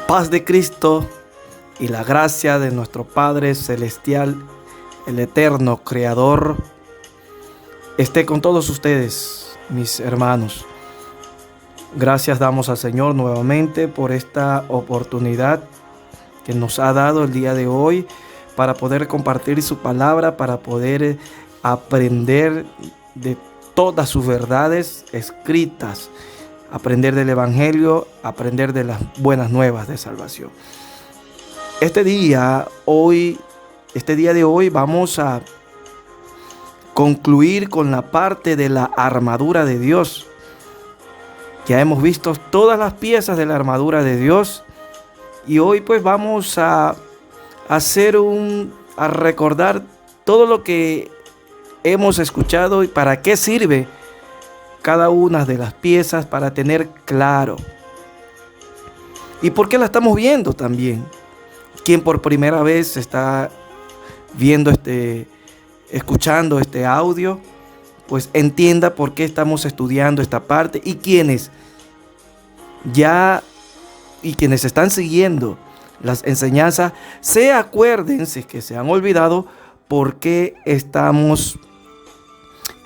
paz de Cristo y la gracia de nuestro Padre Celestial, el eterno Creador, esté con todos ustedes, mis hermanos. Gracias damos al Señor nuevamente por esta oportunidad que nos ha dado el día de hoy para poder compartir su palabra, para poder aprender de todas sus verdades escritas, aprender del Evangelio, aprender de las buenas nuevas de salvación. Este día de hoy vamos a concluir con la parte de la armadura de Dios. Ya hemos visto todas las piezas de la armadura de Dios y hoy pues vamos a recordar todo lo que hemos escuchado y para qué sirve cada una de las piezas, para tener claro. ¿Y por qué la estamos viendo también? Quien por primera vez está viendo escuchando este audio, pues entienda por qué estamos estudiando esta parte, y quienes están siguiendo las enseñanzas, se acuerden, si es que se han olvidado, por qué estamos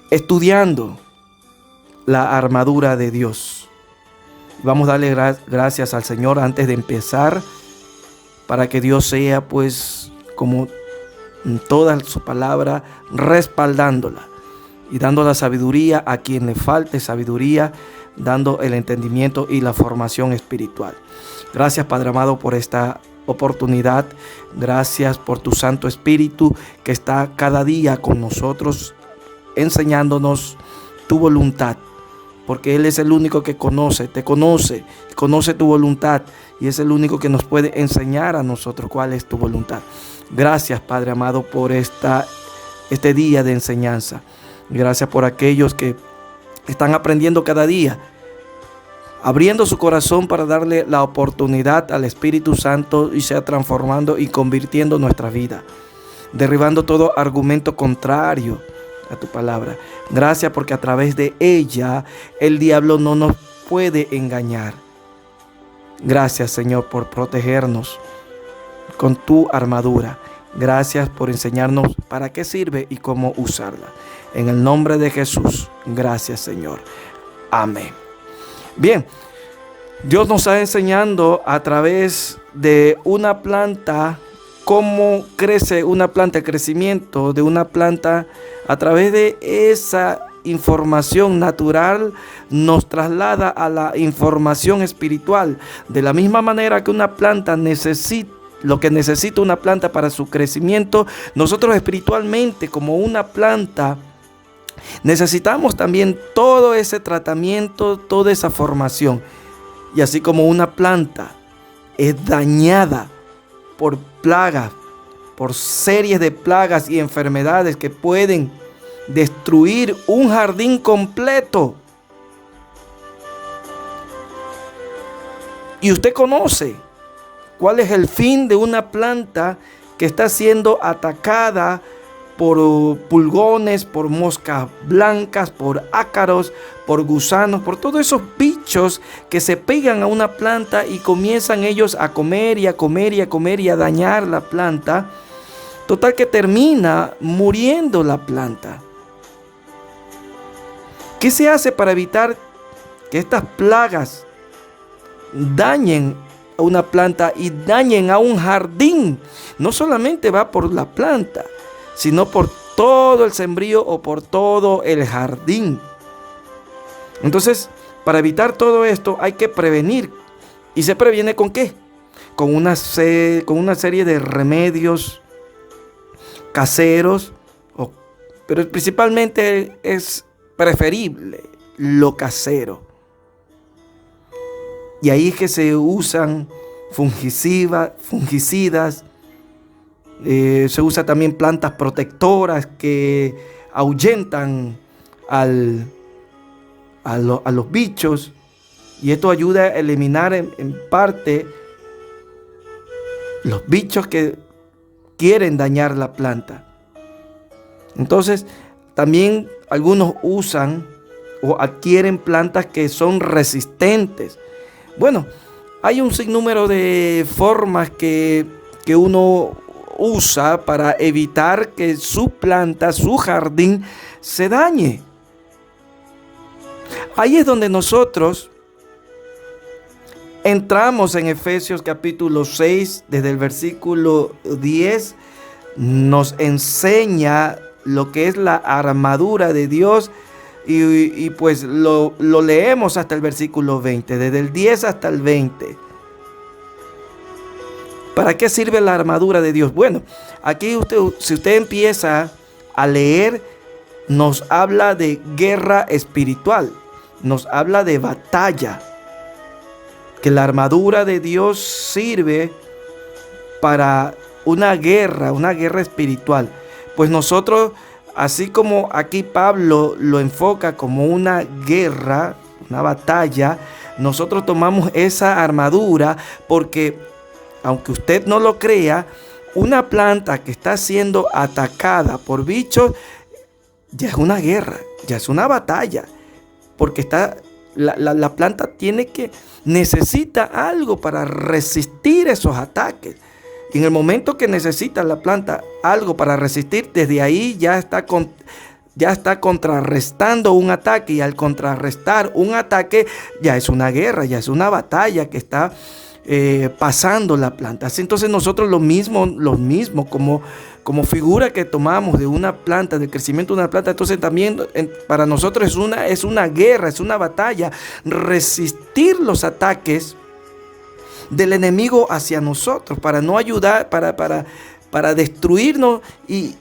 estudiando la armadura de Dios. Vamos a darle gracias al Señor antes de empezar, para que Dios sea, pues, como toda su palabra, respaldándola y dando la sabiduría a quien le falte sabiduría, dando el entendimiento y la formación espiritual. Gracias, Padre amado, por esta oportunidad. Gracias por tu Santo Espíritu que está cada día con nosotros, enseñándonos tu voluntad, porque Él es el único que te conoce tu voluntad, y es el único que nos puede enseñar a nosotros cuál es tu voluntad. Gracias, Padre amado, por este día de enseñanza. Gracias por aquellos que están aprendiendo cada día, abriendo su corazón para darle la oportunidad al Espíritu Santo y sea transformando y convirtiendo nuestra vida, derribando todo argumento contrario a tu palabra. Gracias porque a través de ella el diablo no nos puede engañar. Gracias, Señor, por protegernos con tu armadura. Gracias por enseñarnos para qué sirve y cómo usarla. En el nombre de Jesús, gracias, Señor. Amén. Bien, Dios nos está enseñando a través de una planta cómo crece una planta, el crecimiento de una planta. A través de esa información natural nos traslada a la información espiritual. De la misma manera que una planta lo que necesita una planta para su crecimiento, nosotros espiritualmente, como una planta, necesitamos también todo ese tratamiento, toda esa formación. Y así como una planta es dañada por plagas, por series de plagas y enfermedades que pueden destruir un jardín completo. Y usted conoce cuál es el fin de una planta que está siendo atacada por pulgones, por moscas blancas, por ácaros, por gusanos, por todos esos bichos que se pegan a una planta y comienzan ellos a comer y a comer y a comer y a dañar la planta. Total que termina muriendo la planta. ¿Qué se hace para evitar que estas plagas dañen a una planta y dañen a un jardín? No solamente va por la planta, sino por todo el sembrío o por todo el jardín. Entonces, para evitar todo esto hay que prevenir. ¿Y se previene con qué? Con una serie de remedios caseros, pero principalmente es preferible lo casero. Y ahí es que se usan fungicidas, se usa también plantas protectoras que ahuyentan a los bichos, y esto ayuda a eliminar en parte los bichos que quieren dañar la planta. Entonces, también algunos usan o adquieren plantas que son resistentes. Bueno, Hay un sinnúmero de formas que uno usa para evitar que su planta, su jardín, se dañe. Ahí es donde nosotros entramos en Efesios capítulo 6, desde el versículo 10, nos enseña lo que es la armadura de Dios y pues lo leemos hasta el versículo 20, desde el 10 hasta el 20. ¿Para qué sirve la armadura de Dios? Bueno, aquí si usted empieza a leer, nos habla de guerra espiritual, nos habla de batalla, que la armadura de Dios sirve para una guerra espiritual. Pues nosotros, así como aquí Pablo lo enfoca como una guerra, una batalla, nosotros tomamos esa armadura porque, aunque usted no lo crea, una planta que está siendo atacada por bichos ya es una guerra, ya es una batalla, porque la planta necesita algo para resistir esos ataques. Y en el momento que necesita la planta algo para resistir, desde ahí ya está contrarrestando un ataque, y al contrarrestar un ataque ya es una guerra, ya es una batalla que está pasando la planta. Así entonces nosotros lo mismo como figura que tomamos de una planta, del crecimiento de una planta, entonces también para nosotros es una guerra, es una batalla, resistir los ataques del enemigo hacia nosotros, para no ayudar, para destruirnos y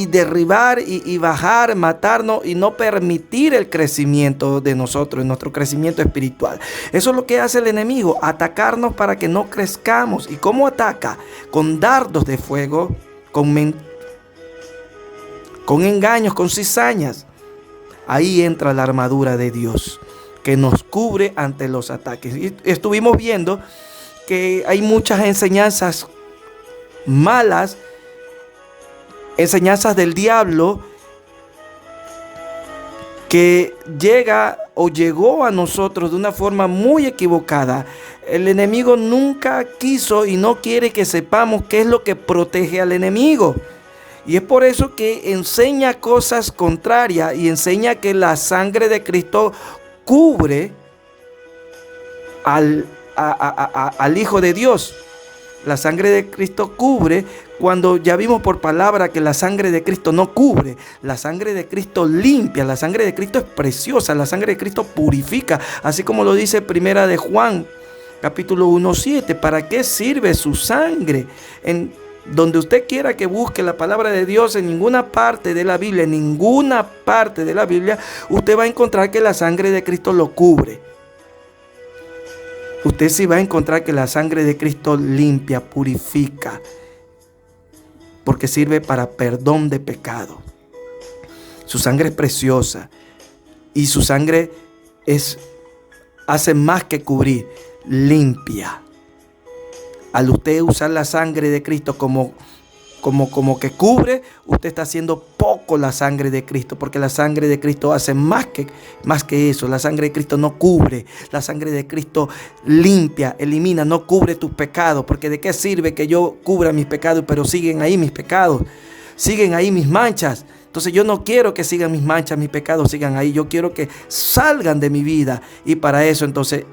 derribar y bajar, matarnos y no permitir el crecimiento de nosotros, nuestro crecimiento espiritual. Eso es lo que hace el enemigo, atacarnos para que no crezcamos. ¿Y cómo ataca? Con dardos de fuego, con engaños, con cizañas. Ahí entra la armadura de Dios, que nos cubre ante los ataques. Y estuvimos viendo que hay muchas enseñanzas malas, enseñanzas del diablo, que llegó a nosotros de una forma muy equivocada. El enemigo nunca quiso y no quiere que sepamos qué es lo que protege al enemigo. Y es por eso que enseña cosas contrarias y enseña que la sangre de Cristo cubre al Hijo de Dios. La sangre de Cristo cubre, cuando ya vimos por palabra que la sangre de Cristo no cubre. La sangre de Cristo limpia, la sangre de Cristo es preciosa, la sangre de Cristo purifica, así como lo dice Primera de Juan, capítulo 1:7. ¿Para qué sirve su sangre? En donde usted quiera que busque la palabra de Dios, en ninguna parte de la Biblia, usted va a encontrar que la sangre de Cristo lo cubre. Usted sí va a encontrar que la sangre de Cristo limpia, purifica, porque sirve para perdón de pecado. Su sangre es preciosa y su sangre hace más que cubrir, limpia. Al usted usar la sangre de Cristo como que cubre, usted está haciendo poco la sangre de Cristo, porque la sangre de Cristo hace más que eso. La sangre de Cristo no cubre, la sangre de Cristo limpia, elimina, no cubre tus pecados, porque ¿de qué sirve que yo cubra mis pecados, pero siguen ahí mis pecados, siguen ahí mis manchas? Entonces yo no quiero que sigan mis manchas, mis pecados sigan ahí, yo quiero que salgan de mi vida, y para eso entonces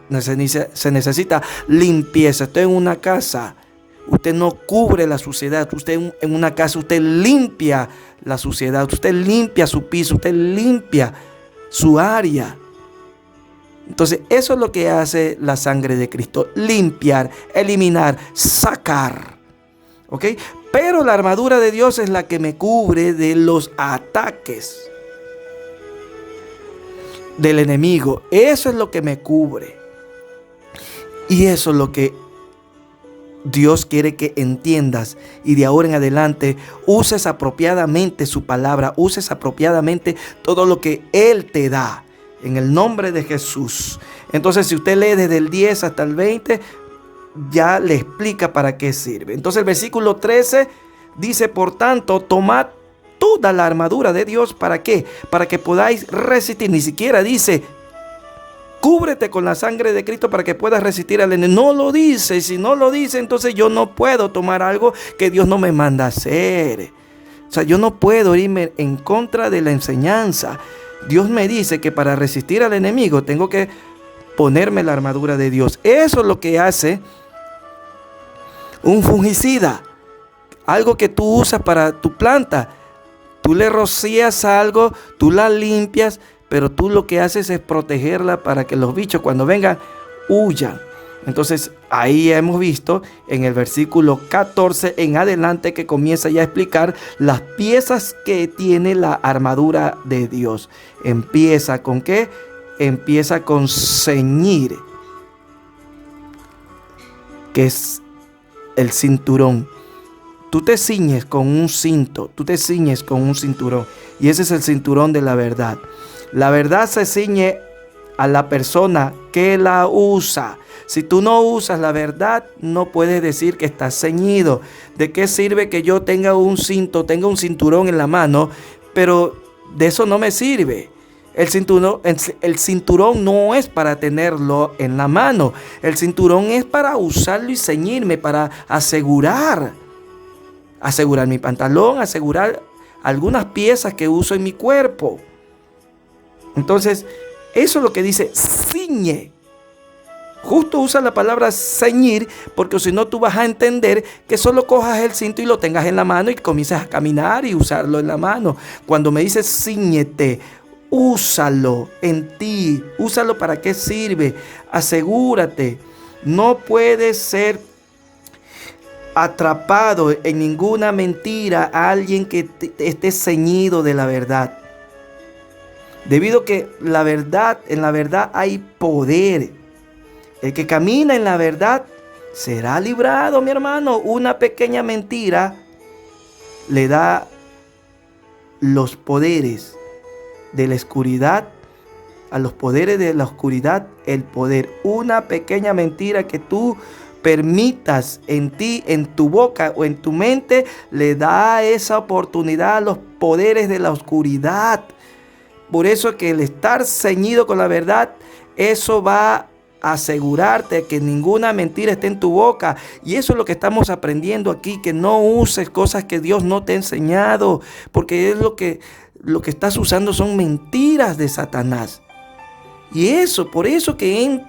se necesita limpieza. Estoy en una casa, usted no cubre la suciedad. Usted en una casa, usted limpia la suciedad. Usted limpia su piso. Usted limpia su área. Entonces, eso es lo que hace la sangre de Cristo. Limpiar, eliminar, sacar. ¿Ok? Pero la armadura de Dios es la que me cubre de los ataques del enemigo. Eso es lo que me cubre. Y eso es lo que Dios quiere que entiendas, y de ahora en adelante uses apropiadamente su palabra, uses apropiadamente todo lo que Él te da, en el nombre de Jesús. Entonces, si usted lee desde el 10 hasta el 20, ya le explica para qué sirve. Entonces el versículo 13 dice: por tanto, tomad toda la armadura de Dios. ¿Para qué? Para que podáis resistir. Ni siquiera dice cubre ciñete con la sangre de Cristo para que puedas resistir al enemigo. No lo dice. Si no lo dice, entonces yo no puedo tomar algo que Dios no me manda a hacer. O sea, yo no puedo irme en contra de la enseñanza. Dios me dice que para resistir al enemigo tengo que ponerme la armadura de Dios. Eso es lo que hace un fungicida. Algo que tú usas para tu planta. Tú le rocías algo, tú la limpias, pero tú lo que haces es protegerla para que los bichos cuando vengan huyan. Entonces ahí hemos visto en el versículo 14 en adelante que comienza ya a explicar las piezas que tiene la armadura de Dios. ¿Empieza con qué? Empieza con ceñir, que es el cinturón. Tú te ciñes con un cinto, tú te ciñes con un cinturón, y ese es el cinturón de la verdad. La verdad se ciñe a la persona que la usa. Si tú no usas la verdad, no puedes decir que estás ceñido. ¿De qué sirve que yo tenga un cinto, tenga un cinturón en la mano? Pero de eso no me sirve. El cinturón no es para tenerlo en la mano. El cinturón es para usarlo y ceñirme, para asegurar mi pantalón, asegurar algunas piezas que uso en mi cuerpo. Entonces, eso es lo que dice ciñe. Justo usa la palabra ceñir, porque si no tú vas a entender que solo cojas el cinto y lo tengas en la mano y comiences a caminar y usarlo en la mano. Cuando me dices ciñete, úsalo en ti. Úsalo. ¿Para qué sirve? Asegúrate. No puedes ser atrapado en ninguna mentira a alguien que esté ceñido de la verdad. Debido a que en la verdad hay poder. El que camina en la verdad será librado, mi hermano. Una pequeña mentira le da los poderes de la oscuridad, a los poderes de la oscuridad el poder. Una pequeña mentira que tú permitas en ti, en tu boca o en tu mente, le da esa oportunidad a los poderes de la oscuridad. Por eso que el estar ceñido con la verdad, eso va a asegurarte que ninguna mentira esté en tu boca. Y eso es lo que estamos aprendiendo aquí, que no uses cosas que Dios no te ha enseñado, porque es lo que estás usando son mentiras de Satanás. Y por eso que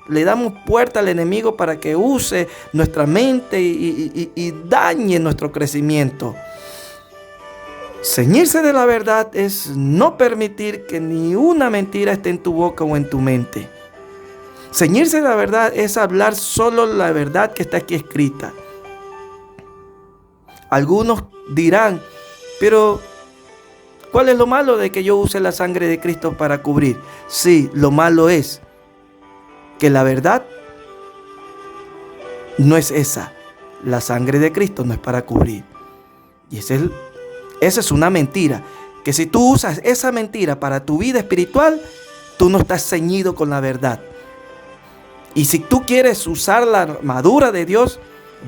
le damos puerta al enemigo para que use nuestra mente y dañe nuestro crecimiento. Ceñirse de la verdad es no permitir que ni una mentira esté en tu boca o en tu mente. Ceñirse de la verdad es hablar solo la verdad que está aquí escrita. Algunos dirán, pero ¿cuál es lo malo de que yo use la sangre de Cristo para cubrir? Sí, lo malo es que la verdad no es esa. La sangre de Cristo no es para cubrir. Y esa es una mentira. Que si tú usas esa mentira para tu vida espiritual, tú no estás ceñido con la verdad. Y si tú quieres usar la armadura de Dios,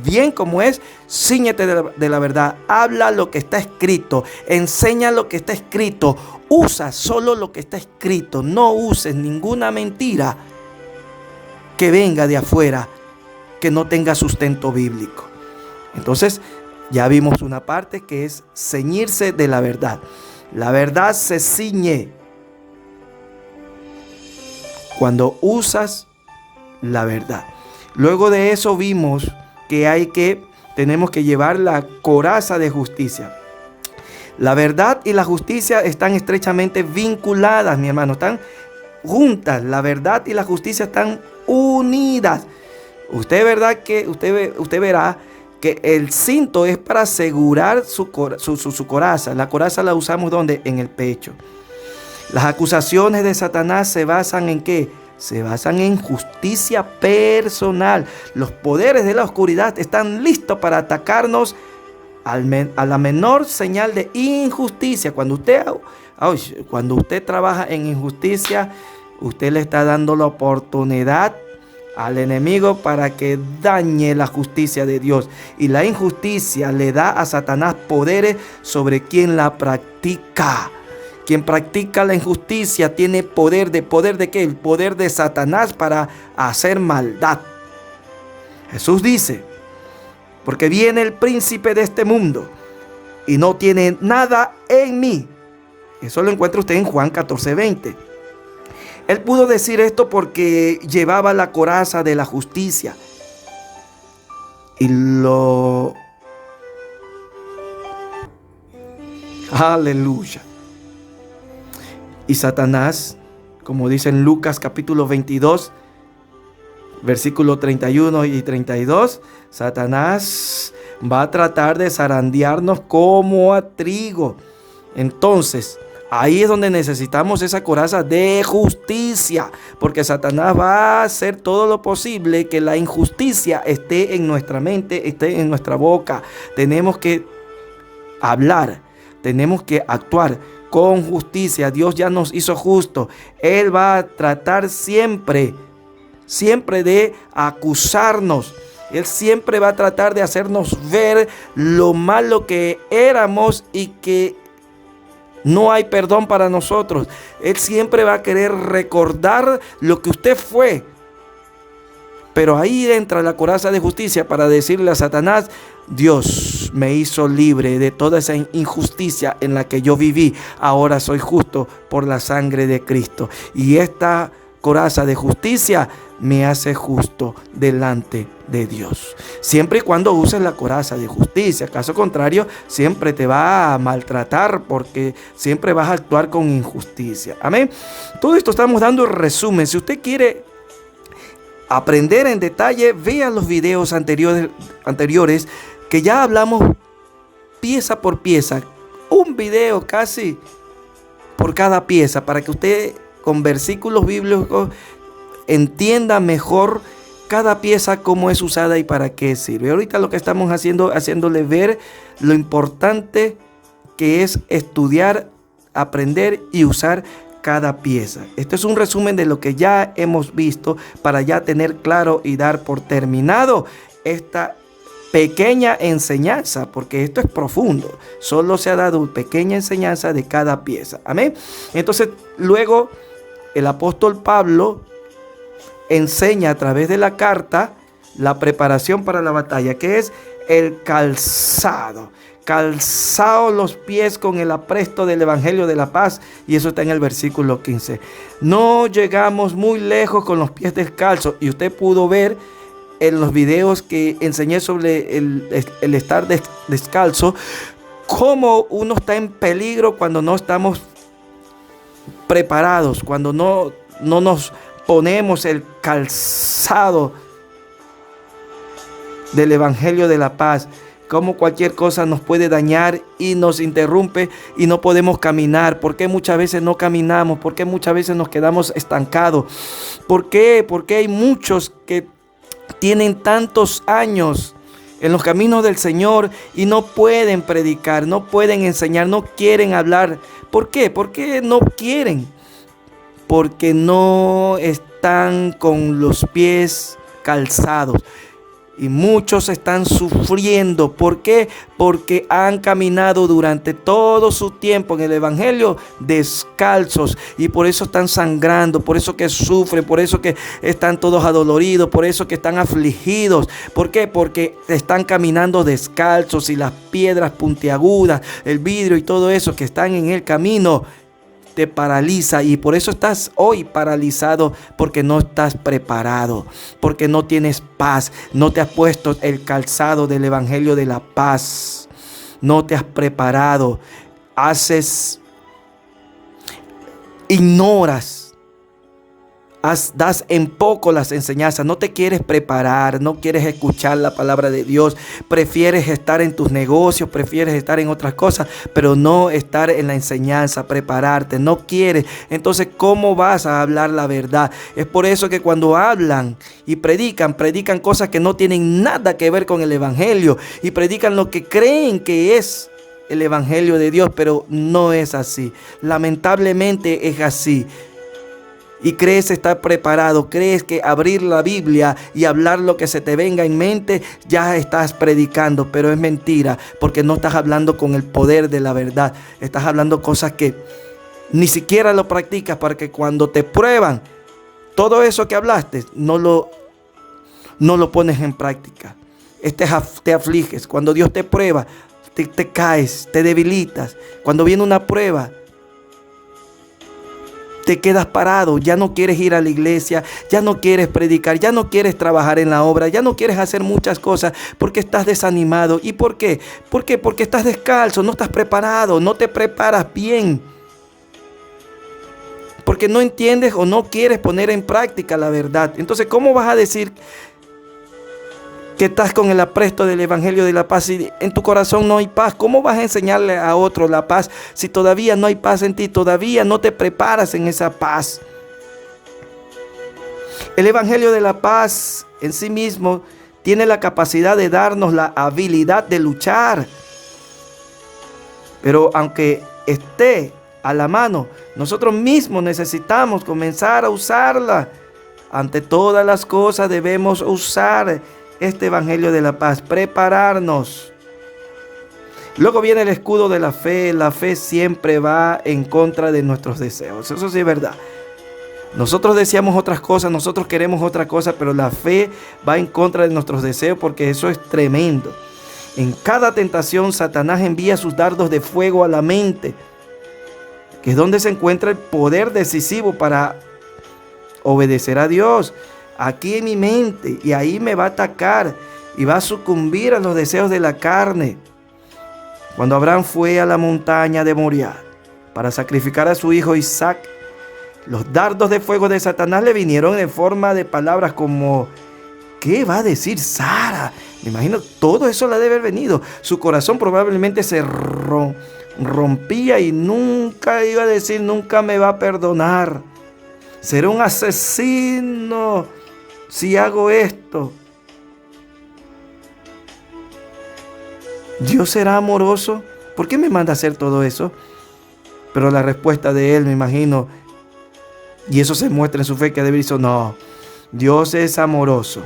bien como es, cíñete de la verdad. Habla lo que está escrito. Enseña lo que está escrito. Usa solo lo que está escrito. No uses ninguna mentira que venga de afuera, que no tenga sustento bíblico. Entonces, ya vimos una parte que es ceñirse de la verdad. La verdad se ciñe cuando usas la verdad. Luego de eso vimos que tenemos que llevar la coraza de justicia. La verdad y la justicia están estrechamente vinculadas, mi hermano. Están juntas. La verdad y la justicia están unidas. Usted verá que el cinto es para asegurar su coraza. La coraza la usamos ¿dónde? En el pecho. Las acusaciones de Satanás se basan ¿en qué? Se basan en justicia personal. Los poderes de la oscuridad están listos para atacarnos a la menor señal de injusticia. Cuando usted trabaja en injusticia, usted le está dando la oportunidad al enemigo para que dañe la justicia de Dios. Y la injusticia le da a Satanás poderes sobre quien la practica. Quien practica la injusticia tiene poder de qué? El poder de Satanás para hacer maldad. Jesús dice, porque viene el príncipe de este mundo y no tiene nada en mí. Eso lo encuentra usted en Juan 14:20. Él pudo decir esto porque llevaba la coraza de la justicia. Y aleluya. Y Satanás, como dice en Lucas capítulo 22, versículos 31 y 32, Satanás va a tratar de zarandearnos como a trigo. Entonces, ahí es donde necesitamos esa coraza de justicia, porque Satanás va a hacer todo lo posible que la injusticia esté en nuestra mente, esté en nuestra boca. Tenemos que hablar, tenemos que actuar con justicia. Dios ya nos hizo justos. Él va a tratar siempre de acusarnos. Él siempre va a tratar de hacernos ver lo malo que éramos y que no hay perdón para nosotros. Él siempre va a querer recordar lo que usted fue. Pero ahí entra la coraza de justicia para decirle a Satanás: Dios me hizo libre de toda esa injusticia en la que yo viví. Ahora soy justo por la sangre de Cristo. Y esta coraza de justicia me hace justo delante de Dios. Siempre y cuando uses la coraza de justicia. Caso contrario, siempre te va a maltratar, porque siempre vas a actuar con injusticia. Amén. Todo esto estamos dando resumen. Si usted quiere aprender en detalle, vea los videos anteriores que ya hablamos pieza por pieza. Un video casi por cada pieza, para que usted con versículos bíblicos entienda mejor cada pieza, cómo es usada y para qué sirve. Ahorita lo que estamos haciéndole ver lo importante que es estudiar, aprender y usar cada pieza. Esto es un resumen de lo que ya hemos visto, para ya tener claro y dar por terminado esta pequeña enseñanza, porque esto es profundo. Solo se ha dado pequeña enseñanza de cada pieza. Amén. Entonces, luego el apóstol Pablo enseña a través de la carta la preparación para la batalla, que es el calzado. Calzaos los pies con el apresto del evangelio de la paz. Y eso está en el versículo 15. No llegamos muy lejos con los pies descalzos. Y usted pudo ver en los videos que enseñé sobre el estar descalzo, cómo uno está en peligro cuando no estamos preparados, cuando no nos ponemos el calzado del evangelio de la paz. Como cualquier cosa nos puede dañar y nos interrumpe y no podemos caminar. ¿Por qué muchas veces no caminamos? ¿Por qué muchas veces nos quedamos estancados? ¿Por qué? Porque hay muchos que tienen tantos años en los caminos del Señor y no pueden predicar, no pueden enseñar, no quieren hablar. ¿Por qué? ¿Por qué no quieren? Porque no están con los pies calzados. Y muchos están sufriendo. ¿Por qué? Porque han caminado durante todo su tiempo en el evangelio descalzos. Y por eso están sangrando, por eso que sufren, por eso que están todos adoloridos, por eso que están afligidos. ¿Por qué? Porque están caminando descalzos y las piedras puntiagudas, el vidrio y todo eso que están en el camino te paraliza, y por eso estás hoy paralizado, porque no estás preparado, porque no tienes paz, no te has puesto el calzado del evangelio de la paz, no te has preparado, ignoras, das en poco las enseñanzas, no te quieres preparar, no quieres escuchar la palabra de Dios, prefieres estar en tus negocios, prefieres estar en otras cosas, pero no estar en la enseñanza, prepararte, no quieres. Entonces, ¿cómo vas a hablar la verdad? Es por eso que cuando hablan y predican cosas que no tienen nada que ver con el evangelio, y predican lo que creen que es el evangelio de Dios, pero no es así. Lamentablemente es así. Y crees estar preparado, crees que abrir la Biblia y hablar lo que se te venga en mente, ya estás predicando, pero es mentira, porque no estás hablando con el poder de la verdad. Estás hablando cosas que Ni siquiera lo practicas para que cuando te prueban, todo eso que hablaste, no lo pones en práctica. Te afliges. Cuando Dios te prueba, te caes, te debilitas. Cuando viene una prueba, te quedas parado, ya no quieres ir a la iglesia, ya no quieres predicar, ya no quieres trabajar en la obra, ya no quieres hacer muchas cosas porque estás desanimado. ¿Y por qué? ¿Por qué? Porque estás descalzo, no estás preparado, no te preparas bien. Porque no entiendes o no quieres poner en práctica la verdad. Entonces, ¿cómo vas a decir que estás con el apresto del Evangelio de la paz y en tu corazón no hay paz? ¿Cómo vas a enseñarle a otro la paz si todavía no hay paz en ti? Todavía no te preparas en esa paz. El Evangelio de la paz en sí mismo tiene la capacidad de darnos la habilidad de luchar. Pero aunque esté a la mano, nosotros mismos necesitamos comenzar a usarla. Ante todas las cosas debemos usar este Evangelio de la paz, prepararnos. Luego viene el escudo de la fe. La fe siempre va en contra de nuestros deseos. Eso sí es verdad. Nosotros deseamos otras cosas, nosotros queremos otra cosa, pero la fe va en contra de nuestros deseos porque eso es tremendo. En cada tentación, Satanás envía sus dardos de fuego a la mente, que es donde se encuentra el poder decisivo para obedecer a Dios. Aquí en mi mente, y ahí me va a atacar y va a sucumbir a los deseos de la carne. Cuando Abraham fue a la montaña de Moriah para sacrificar a su hijo Isaac, los dardos de fuego de Satanás le vinieron en forma de palabras como: ¿qué va a decir Sara? Me imagino todo eso le debe haber venido. Su corazón probablemente se rompía y nunca iba a decir: nunca me va a perdonar. Seré un asesino si hago esto. ¿Dios será amoroso? ¿Por qué me manda a hacer todo eso? Pero la respuesta de él, me imagino, y eso se muestra en su fe, que debe decir: no, Dios es amoroso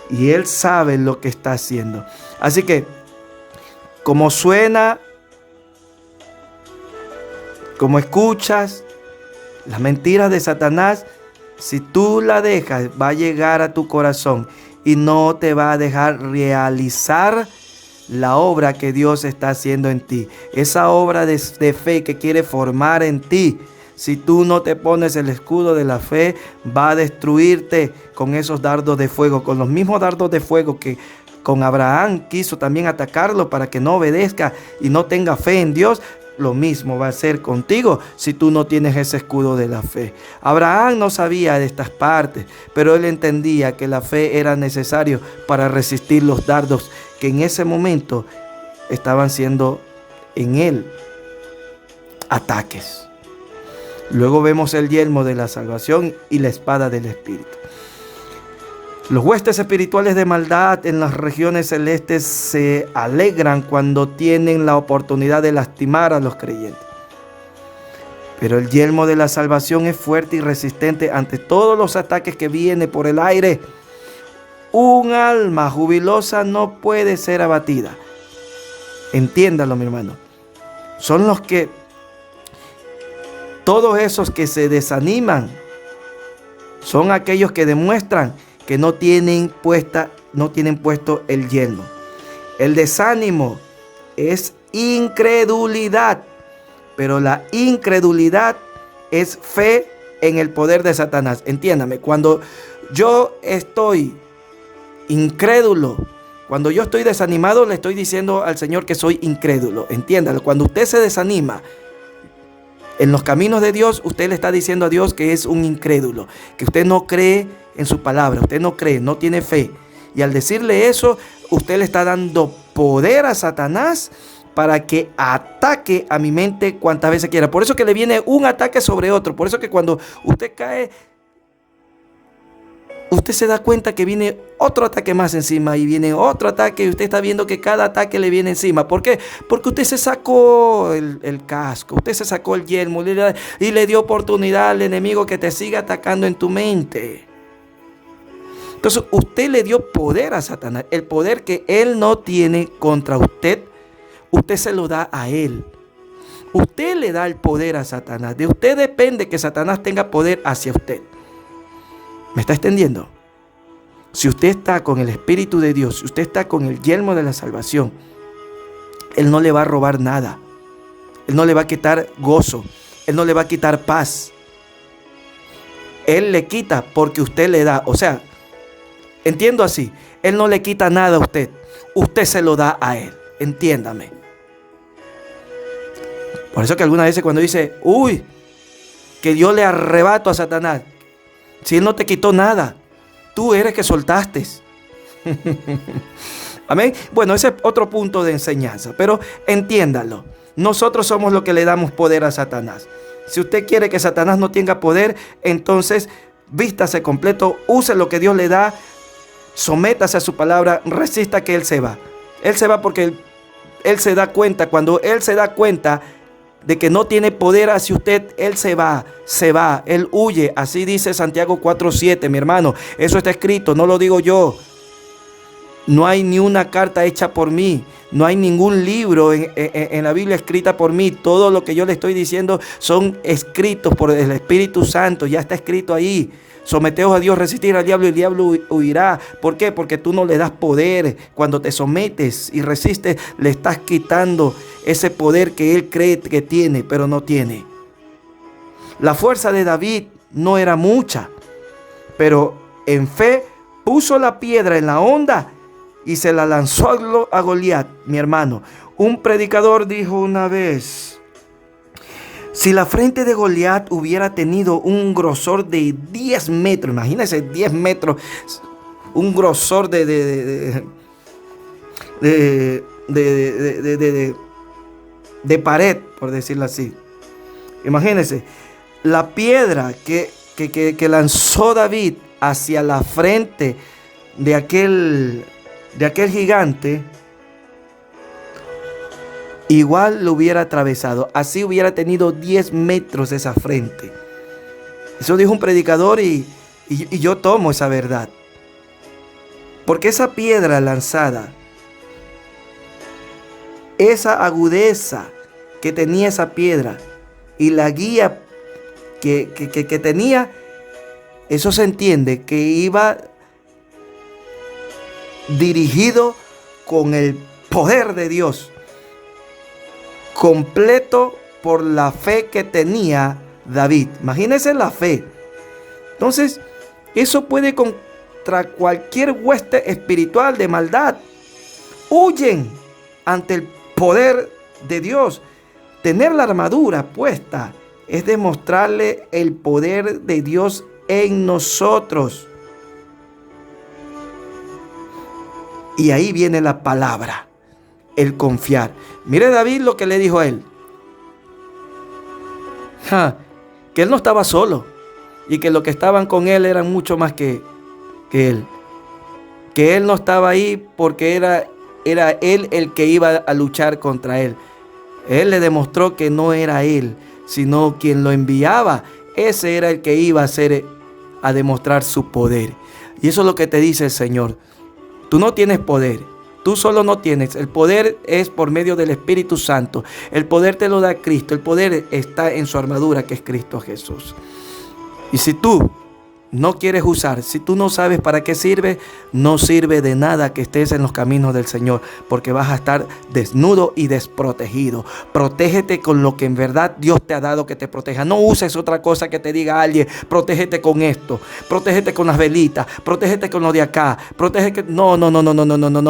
y Él sabe lo que está haciendo. Así que, como suena, como escuchas las mentiras de Satanás, si tú la dejas, va a llegar a tu corazón y no te va a dejar realizar la obra que Dios está haciendo en ti. Esa obra de fe que quiere formar en ti. Si tú no te pones el escudo de la fe, va a destruirte con esos dardos de fuego, con los mismos dardos de fuego que con Abraham quiso también atacarlo para que no obedezca y no tenga fe en Dios. Lo mismo va a ser contigo si tú no tienes ese escudo de la fe. Abraham no sabía de estas partes, pero él entendía que la fe era necesario para resistir los dardos que en ese momento estaban siendo en él ataques. Luego vemos el yelmo de la salvación y la espada del Espíritu. Los huestes espirituales de maldad en las regiones celestes se alegran cuando tienen la oportunidad de lastimar a los creyentes. Pero el yelmo de la salvación es fuerte y resistente ante todos los ataques que vienen por el aire. Un alma jubilosa no puede ser abatida. Entiéndalo, mi hermano. Son los que, todos esos que se desaniman, son aquellos que demuestran que no tienen puesto el yelmo. El desánimo es incredulidad, pero la incredulidad es fe en el poder de Satanás. Entiéndame, cuando yo estoy incrédulo, cuando yo estoy desanimado, le estoy diciendo al Señor que soy incrédulo. Entiéndalo, cuando usted se desanima en los caminos de Dios, usted le está diciendo a Dios que es un incrédulo, que usted no cree en su palabra, usted no cree, no tiene fe. Y al decirle eso, usted le está dando poder a Satanás para que ataque a mi mente cuantas veces quiera. Por eso que le viene un ataque sobre otro. Por eso que cuando usted cae, usted se da cuenta que viene otro ataque más encima y viene otro ataque y usted está viendo que cada ataque le viene encima. ¿Por qué? Porque usted se sacó el casco, usted se sacó el yelmo y le dio oportunidad al enemigo que te siga atacando en tu mente. Entonces usted le dio poder a Satanás, el poder que él no tiene contra usted, usted se lo da a él. Usted le da el poder a Satanás. De usted depende que Satanás tenga poder hacia usted. ¿Me está extendiendo? Si usted está con el Espíritu de Dios, si usted está con el yelmo de la salvación, Él no le va a robar nada. Él no le va a quitar gozo. Él no le va a quitar paz. Él le quita porque usted le da. O sea, entiendo así. Él no le quita nada a usted. Usted se lo da a Él. Entiéndame. Por eso que algunas veces cuando dice, uy, que yo le arrebato a Satanás. Si Él no te quitó nada, tú eres que soltaste. Amén. Bueno, ese es otro punto de enseñanza. Pero entiéndalo. Nosotros somos los que le damos poder a Satanás. Si usted quiere que Satanás no tenga poder, entonces vístase completo, use lo que Dios le da, sométase a su palabra, resista que Él se va. Él se va porque Él se da cuenta. Cuando Él se da cuenta de que no tiene poder hacia usted, Él se va, Él huye. Así dice Santiago 4:7, mi hermano. Eso está escrito, no lo digo yo. No hay ni una carta hecha por mí. No hay ningún libro en la Biblia escrita por mí. Todo lo que yo le estoy diciendo son escritos por el Espíritu Santo. Ya está escrito ahí. Someteos a Dios, resistir al diablo y el diablo huirá. ¿Por qué? Porque tú no le das poder. Cuando te sometes y resistes, le estás quitando ese poder que él cree que tiene, pero no tiene. La fuerza de David no era mucha, pero en fe puso la piedra en la honda y se la lanzó a Goliat, mi hermano. Un predicador dijo una vez: si la frente de Goliat hubiera tenido un grosor de 10 metros, imagínense 10 metros, un grosor de pared, por decirlo así. Imagínense, la piedra que lanzó David hacia la frente de aquel gigante, igual lo hubiera atravesado. Así hubiera tenido 10 metros esa frente. Eso dijo un predicador y yo tomo esa verdad. Porque esa piedra lanzada, esa agudeza que tenía esa piedra y la guía que tenía, eso se entiende que iba dirigido con el poder de Dios, completo por la fe que tenía David. Imagínense la fe. Entonces, eso puede contra cualquier hueste espiritual de maldad. Huyen ante el poder de Dios. Tener la armadura puesta es demostrarle el poder de Dios en nosotros. Y ahí viene la palabra, el confiar. Mire David lo que le dijo a él. Que él no estaba solo y que los que estaban con él eran mucho más que él. Que él no estaba ahí porque era él el que iba a luchar contra él. Él le demostró que no era él, sino quien lo enviaba. Ese era el que iba a demostrar su poder. Y eso es lo que te dice el Señor. Tú no tienes poder. Tú solo no tienes. El poder es por medio del Espíritu Santo. El poder te lo da Cristo. El poder está en su armadura, que es Cristo Jesús. Y si tú no quieres usar, si tú no sabes para qué sirve, no sirve de nada que estés en los caminos del Señor, porque vas a estar desnudo y desprotegido. Protégete con lo que en verdad Dios te ha dado que te proteja. No uses otra cosa que te diga alguien: protégete con esto, protégete con las velitas, protégete con lo de acá, protégete. No.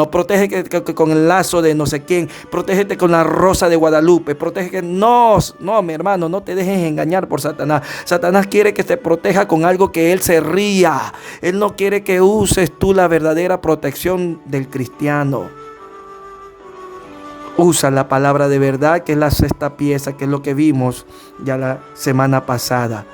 Protégete con el lazo de no sé quién, protégete con la rosa de Guadalupe, protégete. No, mi hermano, no te dejes engañar por Satanás. Satanás quiere que te proteja con algo que él se ría. Él no quiere que uses tú la verdadera protección del cristiano. Usa la palabra de verdad, que es la sexta pieza, que es lo que vimos ya la semana pasada.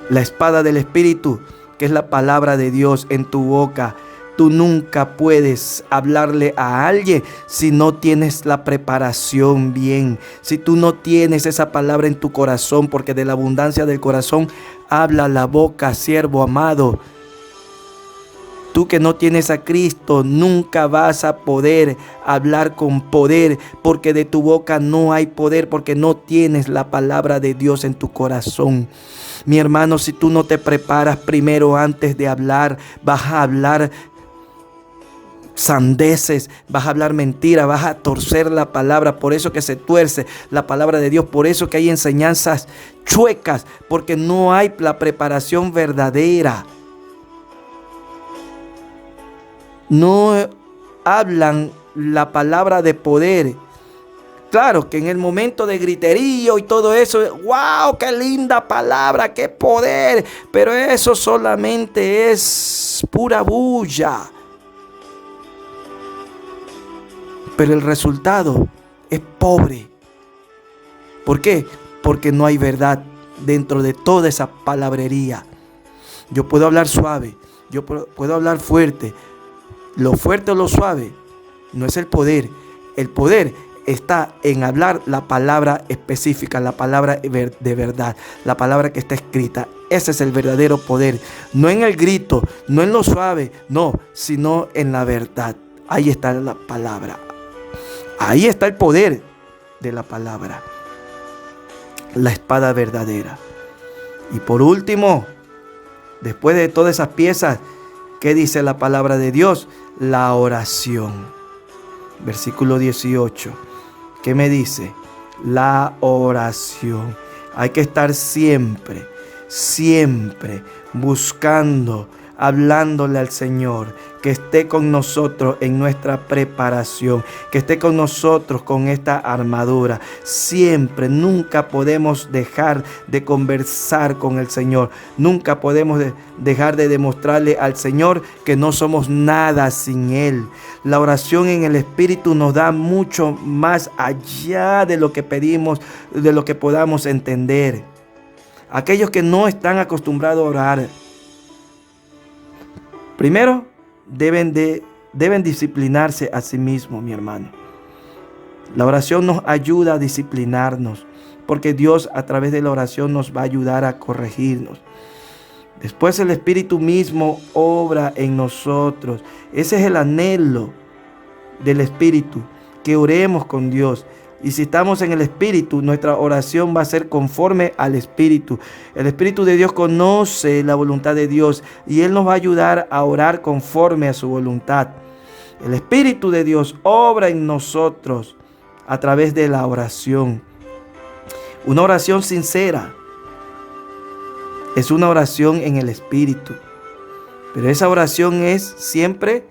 La espada del Espíritu, que es la palabra de Dios en tu boca. Tú nunca puedes hablarle a alguien si no tienes la preparación bien. Si tú no tienes esa palabra en tu corazón, porque de la abundancia del corazón habla la boca, siervo amado. Tú que no tienes a Cristo, nunca vas a poder hablar con poder, porque de tu boca no hay poder, porque no tienes la palabra de Dios en tu corazón. Mi hermano, si tú no te preparas primero antes de hablar, vas a hablar sandeces, vas a hablar mentira, vas a torcer la palabra. Por eso que se tuerce la palabra de Dios, por eso que hay enseñanzas chuecas, porque no hay la preparación verdadera. No hablan la palabra de poder. Claro que en el momento de griterío y todo eso, ¡wow! ¡Qué linda palabra! ¡Qué poder! Pero eso solamente es pura bulla. Pero el resultado es pobre. ¿Por qué? Porque no hay verdad dentro de toda esa palabrería. Yo puedo hablar suave, yo puedo hablar fuerte. Lo fuerte o lo suave no es el poder. El poder está en hablar la palabra específica, la palabra de verdad, la palabra que está escrita. Ese es el verdadero poder. No en el grito, no en lo suave, no, sino en la verdad. Ahí está la palabra. Ahí está el poder de la palabra. La espada verdadera. Y por último, después de todas esas piezas, ¿qué dice la palabra de Dios? La oración. Versículo 18. ¿Qué me dice? La oración. Hay que estar siempre buscando, hablándole al Señor, que esté con nosotros en nuestra preparación, que esté con nosotros con esta armadura. Siempre, nunca podemos dejar de conversar con el Señor. Nunca podemos dejar de demostrarle al Señor que no somos nada sin Él. La oración en el Espíritu nos da mucho más allá de lo que pedimos, de lo que podamos entender. Aquellos que no están acostumbrados a orar, primero, deben disciplinarse a sí mismos, mi hermano. La oración nos ayuda a disciplinarnos, porque Dios a través de la oración nos va a ayudar a corregirnos. Después el Espíritu mismo obra en nosotros. Ese es el anhelo del Espíritu, que oremos con Dios. Y si estamos en el Espíritu, nuestra oración va a ser conforme al Espíritu. El Espíritu de Dios conoce la voluntad de Dios y Él nos va a ayudar a orar conforme a su voluntad. El Espíritu de Dios obra en nosotros a través de la oración. Una oración sincera es una oración en el Espíritu. Pero esa oración es siempre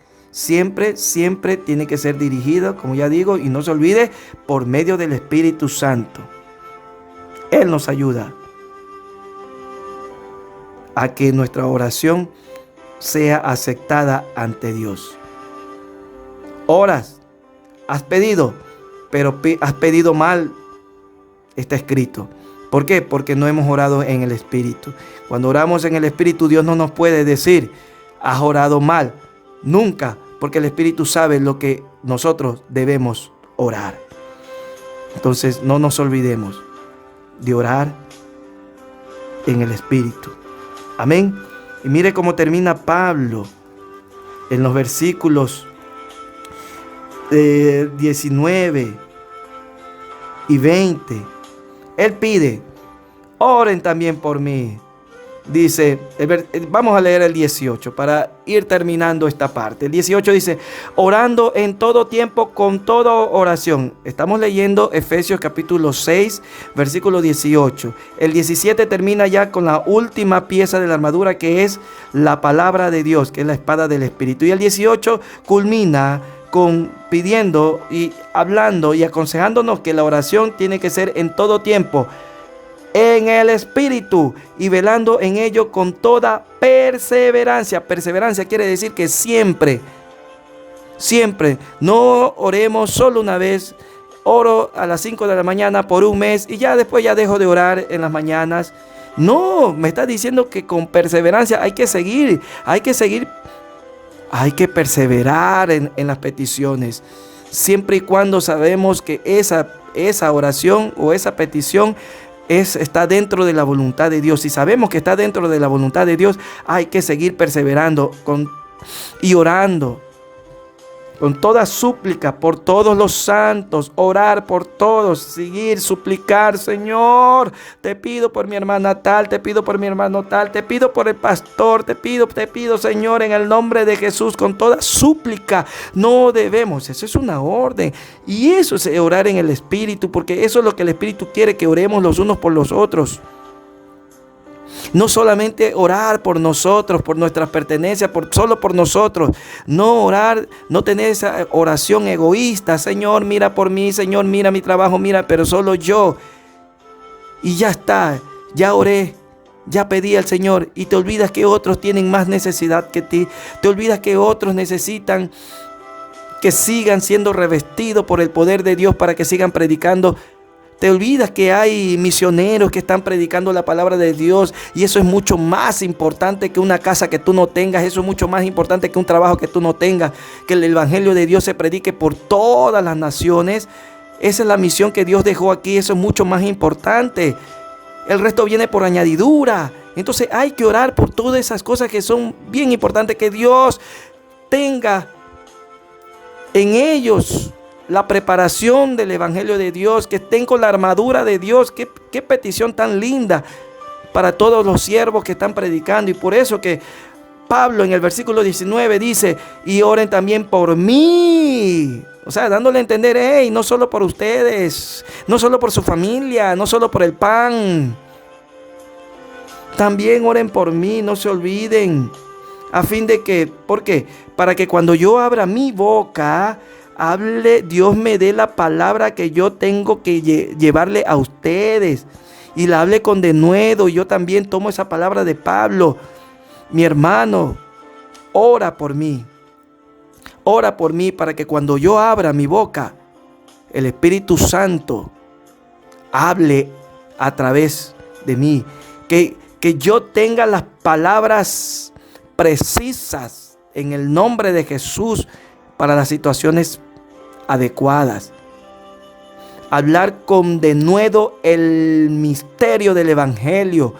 tiene que ser dirigida, como ya digo, y no se olvide, por medio del Espíritu Santo. Él nos ayuda a que nuestra oración sea aceptada ante Dios. Oras, has pedido, pero has pedido mal, está escrito. ¿Por qué? Porque no hemos orado en el Espíritu. Cuando oramos en el Espíritu, Dios no nos puede decir, has orado mal. Nunca, porque el Espíritu sabe lo que nosotros debemos orar. Entonces no nos olvidemos de orar en el Espíritu. Amén. Y mire cómo termina Pablo en los versículos 19 y 20. Él pide, oren también por mí. Dice, vamos a leer el 18 para ir terminando esta parte. El 18 dice, orando en todo tiempo con toda oración. Estamos leyendo Efesios capítulo 6, versículo 18. El 17 termina ya con la última pieza de la armadura, que es la palabra de Dios, que es la espada del Espíritu. Y el 18 culmina con pidiendo y hablando y aconsejándonos que la oración tiene que ser en todo tiempo, en el Espíritu, y velando en ello con toda perseverancia. Perseverancia quiere decir que siempre, no oremos solo una vez. Oro a las 5 de la mañana por un mes y ya después ya dejo de orar en las mañanas. No, me está diciendo que con perseverancia hay que seguir, hay que perseverar en las peticiones, siempre y cuando sabemos que esa oración o esa petición está dentro de la voluntad de Dios. Si sabemos que está dentro de la voluntad de Dios, hay que seguir perseverando con y orando con toda súplica por todos los santos, orar por todos, seguir, suplicar. Señor, te pido por mi hermana tal, te pido por mi hermano tal, te pido por el pastor, te pido, Señor, en el nombre de Jesús, con toda súplica. No debemos, eso es una orden, y eso es orar en el Espíritu, porque eso es lo que el Espíritu quiere, que oremos los unos por los otros. No solamente orar por nosotros, por nuestras pertenencias, solo por nosotros. No orar, no tener esa oración egoísta. Señor, mira por mí. Señor, mira mi trabajo, mira, pero solo yo. Y ya está, ya oré, ya pedí al Señor. Y te olvidas que otros tienen más necesidad que ti. Te olvidas que otros necesitan que sigan siendo revestidos por el poder de Dios para que sigan predicando. Te olvidas que hay misioneros que están predicando la palabra de Dios, y eso es mucho más importante que una casa que tú no tengas. Eso es mucho más importante que un trabajo que tú no tengas. Que el evangelio de Dios se predique por todas las naciones. Esa es la misión que Dios dejó aquí. Eso es mucho más importante. El resto viene por añadidura. Entonces hay que orar por todas esas cosas que son bien importantes, que Dios tenga en ellos la preparación del evangelio de Dios, que estén con la armadura de Dios. Qué petición tan linda para todos los siervos que están predicando. Y por eso que Pablo en el versículo 19 dice: y oren también por mí. O sea, dándole a entender, no solo por ustedes, no solo por su familia, no solo por el pan. También oren por mí, no se olviden. A fin de que, ¿por qué? Para que cuando yo abra mi boca, Dios me dé la palabra que yo tengo que llevarle a ustedes, y la hable con denuedo. Y yo también tomo esa palabra de Pablo. Mi hermano, ora por mí. Ora por mí para que cuando yo abra mi boca, el Espíritu Santo hable a través de mí. Que yo tenga las palabras precisas en el nombre de Jesús para las situaciones adecuadas. Hablar con denuedo el misterio del evangelio.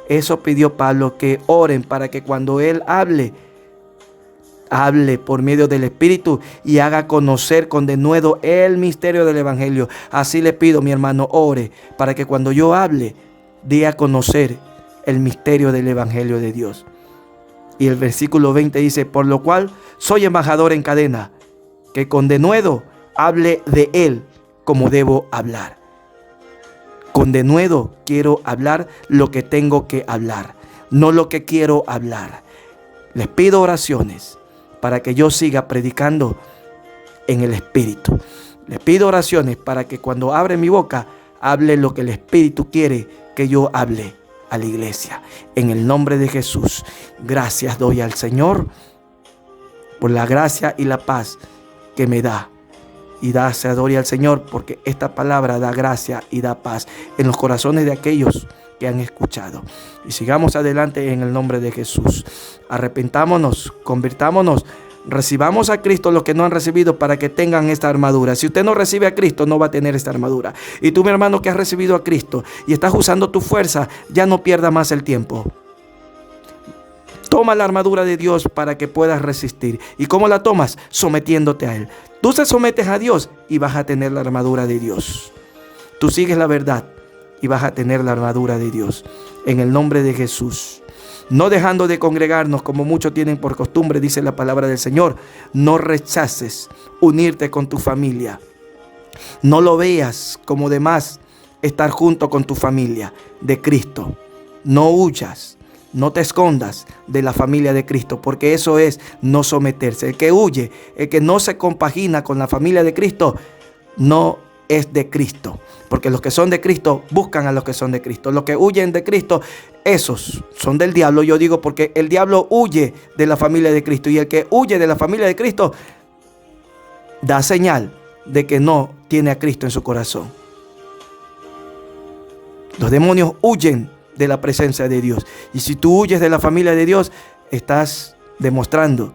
Eso pidió Pablo, que oren para que cuando él hable por medio del Espíritu y haga conocer con denuedo el misterio del evangelio. Así le pido, mi hermano, ore para que cuando yo hable, dé a conocer el misterio del evangelio de Dios. Y el versículo 20 dice: por lo cual soy embajador en cadena, que con denuedo hable de él como debo hablar. Con denuedo quiero hablar lo que tengo que hablar, no lo que quiero hablar. Les pido oraciones para que yo siga predicando en el Espíritu. Les pido oraciones para que cuando abre mi boca, hable lo que el Espíritu quiere que yo hable a la iglesia. En el nombre de Jesús, gracias doy al Señor por la gracia y la paz que me da. Y se adore al Señor porque esta palabra da gracia y da paz en los corazones de aquellos que han escuchado. Y sigamos adelante en el nombre de Jesús. Arrepentámonos, convirtámonos, recibamos a Cristo los que no han recibido, para que tengan esta armadura. Si usted no recibe a Cristo, no va a tener esta armadura. Y tú, mi hermano, que has recibido a Cristo y estás usando tu fuerza, ya no pierda más el tiempo. Toma la armadura de Dios para que puedas resistir. ¿Y cómo la tomas? Sometiéndote a Él. Tú te sometes a Dios y vas a tener la armadura de Dios. Tú sigues la verdad y vas a tener la armadura de Dios. En el nombre de Jesús. No dejando de congregarnos como muchos tienen por costumbre, dice la palabra del Señor. No rechaces unirte con tu familia. No lo veas como de más estar junto con tu familia de Cristo. No huyas. No te escondas de la familia de Cristo, porque eso es no someterse. El que huye, el que no se compagina con la familia de Cristo, no es de Cristo. Porque los que son de Cristo buscan a los que son de Cristo. Los que huyen de Cristo, esos son del diablo. Yo digo porque el diablo huye de la familia de Cristo. Y el que huye de la familia de Cristo da señal de que no tiene a Cristo en su corazón. Los demonios huyen de la presencia de Dios. Y si tú huyes de la familia de Dios, estás demostrando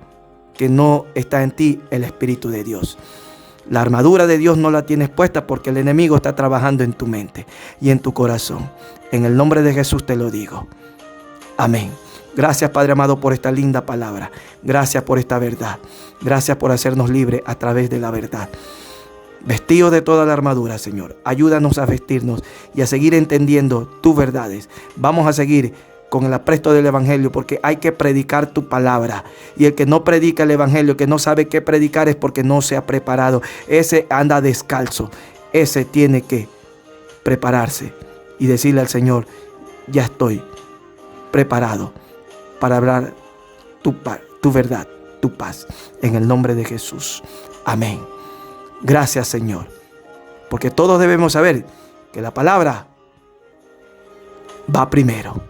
que no está en ti el Espíritu de Dios. La armadura de Dios no la tienes puesta porque el enemigo está trabajando en tu mente y en tu corazón. En el nombre de Jesús te lo digo. Amén. Gracias, Padre amado, por esta linda palabra. Gracias por esta verdad. Gracias por hacernos libres a través de la verdad. Vestidos de toda la armadura, Señor. Ayúdanos a vestirnos y a seguir entendiendo tus verdades. Vamos a seguir con el apresto del Evangelio, porque hay que predicar tu palabra. Y el que no predica el Evangelio, que no sabe qué predicar, es porque no se ha preparado. Ese anda descalzo. Ese tiene que prepararse y decirle al Señor: ya estoy preparado para hablar tu verdad, tu paz. En el nombre de Jesús. Amén. Gracias, Señor. Porque todos debemos saber que la palabra va primero.